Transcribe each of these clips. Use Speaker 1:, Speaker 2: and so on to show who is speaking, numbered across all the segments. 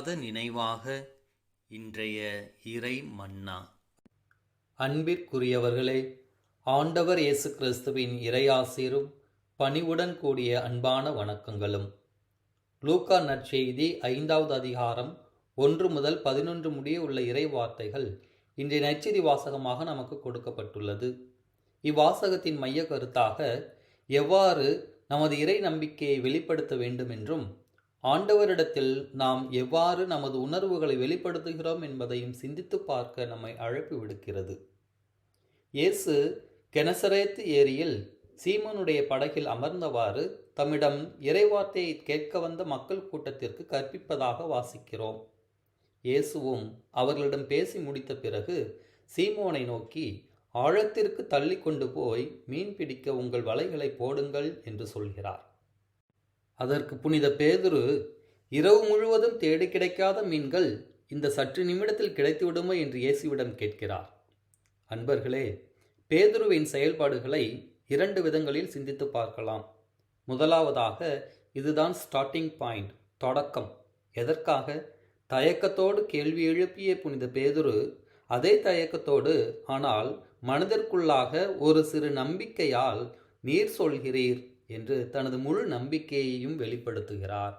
Speaker 1: மறவாத நினைவாக இன்றைய இறை மன்னா.
Speaker 2: அன்பிற்குரியவர்களே, ஆண்டவர் இயேசு கிறிஸ்துவின் இறையாசீரும் பணிவுடன் கூடிய அன்பான வணக்கங்களும். லூக்கா நற்செய்தி 5வது அதிகாரம் 1 முதல் 11 முடிய உள்ள இறை வார்த்தைகள் இன்றைய நற்செய்தி வாசகமாக நமக்கு கொடுக்கப்பட்டுள்ளது. இவ்வாசகத்தின் மைய கருத்தாக எவ்வாறு நமது இறை நம்பிக்கையை வெளிப்படுத்த வேண்டும் என்றும், ஆண்டவரிடத்தில் நாம் எவ்வாறு நமது உணர்வுகளை வெளிப்படுத்துகிறோம் என்பதையும் சிந்தித்து பார்க்க நம்மை அழைப்பு விடுக்கிறது. இயேசு கெனசரேத்து ஏரியில் சீமோனுடைய படகில் அமர்ந்தவாறு தம்மிடம் இறைவார்த்தையை கேட்க வந்த மக்கள் கூட்டத்திற்கு கற்பிப்பதாக வாசிக்கிறோம். இயேசுவும் அவர்களிடம் பேசி முடித்த பிறகு சீமோனை நோக்கி, ஆழத்திற்கு தள்ளி கொண்டு போய் மீன் பிடிக்க உங்கள் வலைகளை போடுங்கள் என்று சொல்கிறார். அதற்கு புனித பேதுரு, இரவு முழுவதும் தேடி கிடைக்காத மீன்கள் இந்த சற்று நிமிடத்தில் கிடைத்துவிடுமோ என்று இயேசுவிடம் கேட்கிறார். அன்பர்களே, பேதுருவின் செயல்பாடுகளை 2 விதங்களில் சிந்தித்து பார்க்கலாம். முதலாவதாக, இதுதான் ஸ்டார்டிங் பாயிண்ட், தொடக்கம். எதற்காக? தயக்கத்தோடு கேள்வி எழுப்பிய புனித பேதுரு அதே தயக்கத்தோடு, ஆனால் மனதிற்குள்ளாக ஒரு சிறு நம்பிக்கையால் நீர் சொல்கிறீர் என்று தனது முழு நம்பிக்கையையும் வெளிப்படுத்துகிறார்.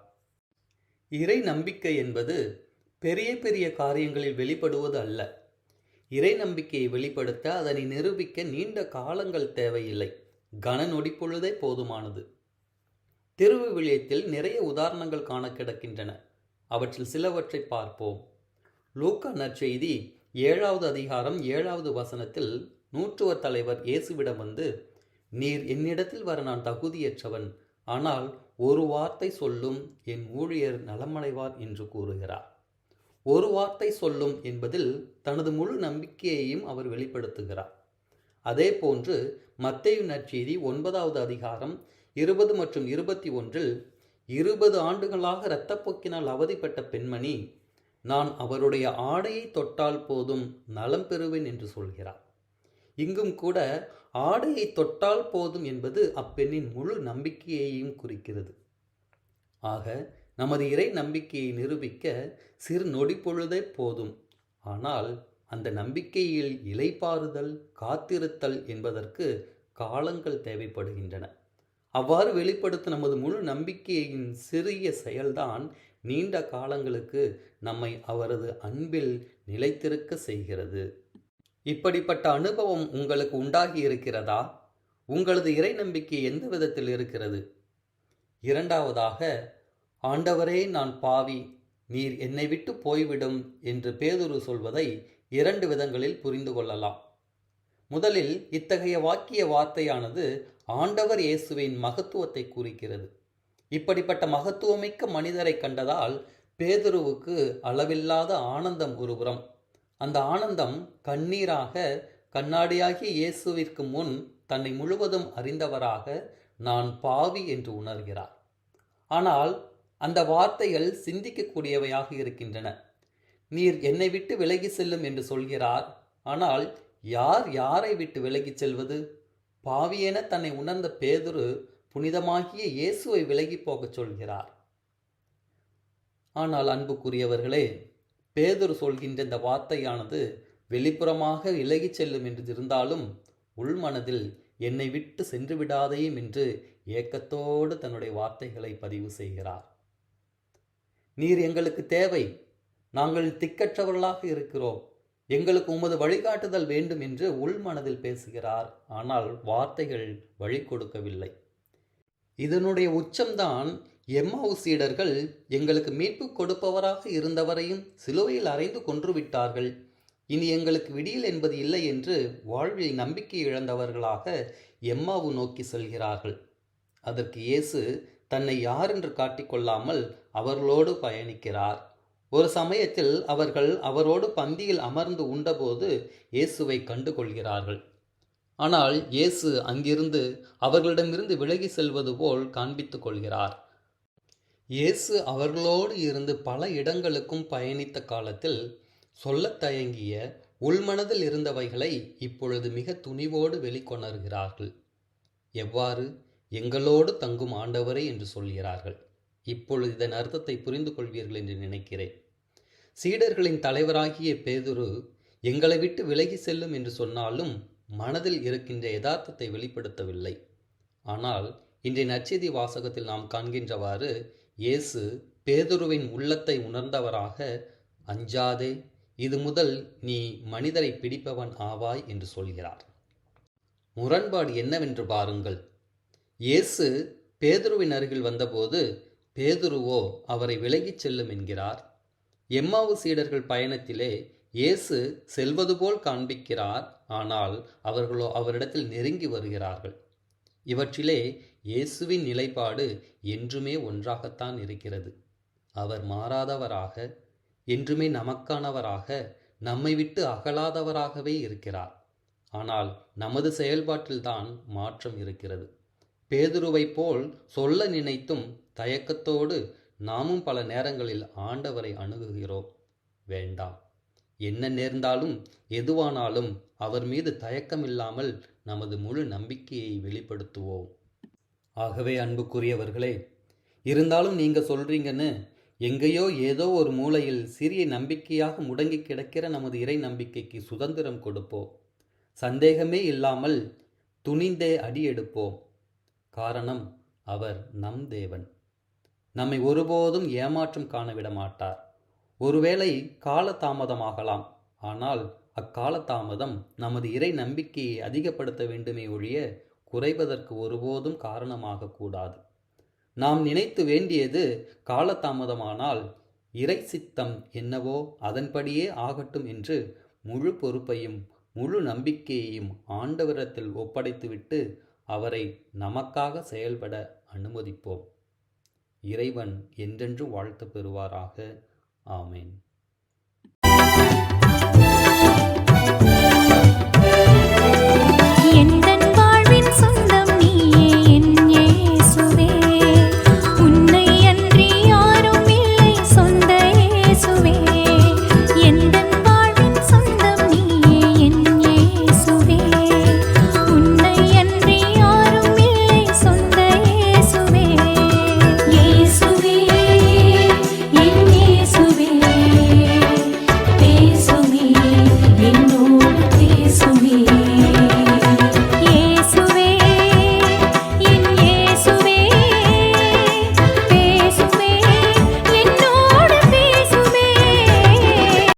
Speaker 2: இறை நம்பிக்கை என்பது பெரிய பெரிய காரியங்களில் வெளிப்படுவது அல்ல. இறை நம்பிக்கையை வெளிப்படுத்த, அதனை நிரூபிக்க நீண்ட காலங்கள் தேவையில்லை. கன நொடி பொழுதே போதுமானது. திருவிவிலியத்தில் நிறைய உதாரணங்கள் காண கிடக்கின்றன. அவற்றில் சிலவற்றை பார்ப்போம். லூக்கா நற்செய்தி 7வது அதிகாரம் 7வது வசனத்தில் நூற்றுவர் தலைவர் இயேசுவிடம் வந்து, நீர் என்னிடத்தில் வர நான் தகுதியற்றவன், ஆனால் ஒரு வார்த்தை சொல்லும், என் ஊழியர் நலமடைவார் என்று கூறுகிறார். ஒரு வார்த்தை சொல்லும் என்பதில் தனது முழு நம்பிக்கையையும் அவர் வெளிப்படுத்துகிறார். அதே போன்று மத்தேயு நற்செய்தி 9வது அதிகாரம் 20 மற்றும் 21 20 ஆண்டுகளாக இரத்தப்போக்கினால் அவதிப்பட்ட பெண்மணி, நான் அவருடைய ஆடையை தொட்டால் போதும் நலம் பெறுவேன் என்று சொல்கிறார். இங்கும் கூட ஆடையை தொட்டால் போதும் என்பது அப்பெண்ணின் முழு நம்பிக்கையையும் குறிக்கிறது. ஆக நமது இறை நம்பிக்கையை நிரூபிக்க சிறு நொடி பொழுதே போதும். ஆனால் அந்த நம்பிக்கையில் இளைப்பாறுதல், காத்திருத்தல் என்பதற்கு காலங்கள் தேவைப்படுகின்றன. அவ்வாறு வெளிப்படுத்த நமது முழு நம்பிக்கையின் சிறிய செயல்தான் நீண்ட காலங்களுக்கு நம்மை அவரது அன்பில் நிலைத்திருக்க செய்கிறது. இப்படிப்பட்ட அனுபவம் உங்களுக்கு உண்டாகி இருக்கிறதா? உங்களது இறை நம்பிக்கை எந்த விதத்தில் இருக்கிறது? இரண்டாவதாக, ஆண்டவரே, நான் பாவி, நீர் என்னை விட்டு போய்விடும் என்று பேதுரு சொல்வதை 2 விதங்களில் புரிந்து கொள்ளலாம். முதலில், இத்தகைய வாக்கிய வார்த்தையானது ஆண்டவர் இயேசுவின் மகத்துவத்தை குறிக்கிறது. இப்படிப்பட்ட மகத்துவமிக்க மனிதரை கண்டதால் பேதுருவுக்கு அளவில்லாத ஆனந்தம் ஒருபுறம். அந்த ஆனந்தம் கண்ணீராக, கண்ணாடியாகிய இயேசுவிற்கு முன் தன்னை முழுவதும் அறிந்தவராக நான் பாவி என்று உணர்கிறார். ஆனால் அந்த வார்த்தைகள் சிந்திக்கக்கூடியவையாக இருக்கின்றன. நீர் என்னை விட்டு விலகி செல்லும் என்று சொல்கிறார். ஆனால் யார் யாரை விட்டு விலகி செல்வது? பாவியென தன்னை உணர்ந்த பேதுரு புனிதமாகிய இயேசுவை விலகி போகச் சொல்கிறார். ஆனால் அன்புக்குரியவர்களே, பேதுரு சொல்கின்ற இந்த வார்த்தையானது வெளிப்புறமாக விலகி செல்லும் என்று இருந்தாலும், உள்மனதில் என்னை விட்டு சென்று விடாதையும் என்று ஏக்கத்தோடு தன்னுடைய வார்த்தைகளை பதிவு செய்கிறார். நீர் எங்களுக்கு தேவை, நாங்கள் திக்கற்றவர்களாக இருக்கிறோம், எங்களுக்கு உமது வழிகாட்டுதல் வேண்டும் என்று உள்மனதில் பேசுகிறார். ஆனால் வார்த்தைகள் வழி கொடுக்கவில்லை. இதனுடைய உச்சம்தான், எம்மாவு சீடர்கள் எங்களுக்கு மீட்பு கொடுப்பவராக இருந்தவரையும் சிலுவையில் அறைந்து கொன்றுவிட்டார்கள், இனி எங்களுக்கு விடியல் என்பது இல்லை என்று வாழ்வில் நம்பிக்கை இழந்தவர்களாக எம்மாவு நோக்கி செல்கிறார்கள். அதற்கு இயேசு தன்னை யார் என்று காட்டிக்கொள்ளாமல் அவர்களோடு பயணிக்கிறார். ஒரு சமயத்தில் அவர்கள் அவரோடு பந்தியில் அமர்ந்து உண்டபோது இயேசுவை கண்டு கொள்கிறார்கள். ஆனால் இயேசு அங்கிருந்து அவர்களிடமிருந்து விலகி செல்வது போல் காண்பித்துக் கொள்கிறார். இயேசு அவர்களோடு இருந்து பல இடங்களுக்கும் பயணித்த காலத்தில் சொல்லத் தயங்கிய உள்மனதில் இருந்தவைகளை இப்பொழுது மிக துணிவோடு வெளிக்கொணர்கிறார்கள். எவ்வாறு? எங்களோடு தங்கும் ஆண்டவரே என்று சொல்கிறார்கள். இப்பொழுது இதன் அர்த்தத்தை புரிந்து கொள்வீர்கள் என்று நினைக்கிறேன். சீடர்களின் தலைவராகிய பேதுரு எங்களை விட்டு விலகி செல்லும் என்று சொன்னாலும் மனதில் இருக்கின்ற யதார்த்தத்தை வெளிப்படுத்தவில்லை. ஆனால் இன்றைய நற்செய்தி வாசகத்தில் நாம் காண்கின்றவாறு இயேசு பேதுருவின் உள்ளத்தை உணர்ந்தவராக, அஞ்சாதே, இது முதல் நீ மனிதரை பிடிப்பவன் ஆவாய் என்று சொல்கிறார். முரண்பாடு என்னவென்று பாருங்கள். இயேசு பேதுருவின் அருகில் வந்தபோது பேதுருவோ அவரை விலகிச் செல்லும் என்கிறார். எம்மாவு சீடர்கள் பயணத்திலே இயேசு செல்வது போல் காண்பிக்கிறார், ஆனால் அவர்களோ அவரிடத்தில் நெருங்கி வருகிறார்கள். இவற்றிலே இயேசுவின் நிலைப்பாடு என்றுமே ஒன்றாகத்தான் இருக்கிறது. அவர் மாறாதவராக, என்றுமே நமக்கானவராக, நம்மை விட்டு அகலாதவராகவே இருக்கிறார். ஆனால் நமது செயல்பாட்டில்தான் மாற்றம் இருக்கிறது. பேதுருவைப் போல் சொல்ல நினைத்தும் தயக்கத்தோடு நாமும் பல நேரங்களில் ஆண்டவரை அணுகுகிறோம். வேண்டாம், என்ன நேர்ந்தாலும் எதுவானாலும் அவர் மீது தயக்கமில்லாமல் நமது முழு நம்பிக்கையை வெளிப்படுத்துவோம். ஆகவே அன்புக்குரியவர்களே, இருந்தாலும் நீங்க சொல்றீங்கன்னு எங்கேயோ ஏதோ ஒரு மூலையில் சிறிய நம்பிக்கையாக முடங்கி கிடக்கிற நமது இறை நம்பிக்கைக்கு சுதந்திரம் கொடுப்போம். சந்தேகமே இல்லாமல் துணிந்தே அடியெடுப்போம். காரணம், அவர் நம் தேவன். நம்மை ஒருபோதும் ஏமாற்றம் காணவிட மாட்டார். ஒருவேளை காலதாமதமாகலாம், ஆனால் அக்காலதாமதம் நமது இறை நம்பிக்கையை அதிகப்படுத்த வேண்டுமே ஒழிய குறைவதற்கு ஒருபோதும் காரணமாகக்கூடாது. நாம் நினைத்து வேண்டியது காலதாமதமானால் இறை சித்தம் என்னவோ அதன்படியே ஆகட்டும் என்று முழு பொறுப்பையும் முழு நம்பிக்கையையும் ஆண்டவரிடத்தில் ஒப்படைத்துவிட்டு அவரை நமக்காக செயல்பட அனுமதிப்போம். இறைவன் என்றென்று வாழ்த்து பெறுவாராக. ஆமேன்.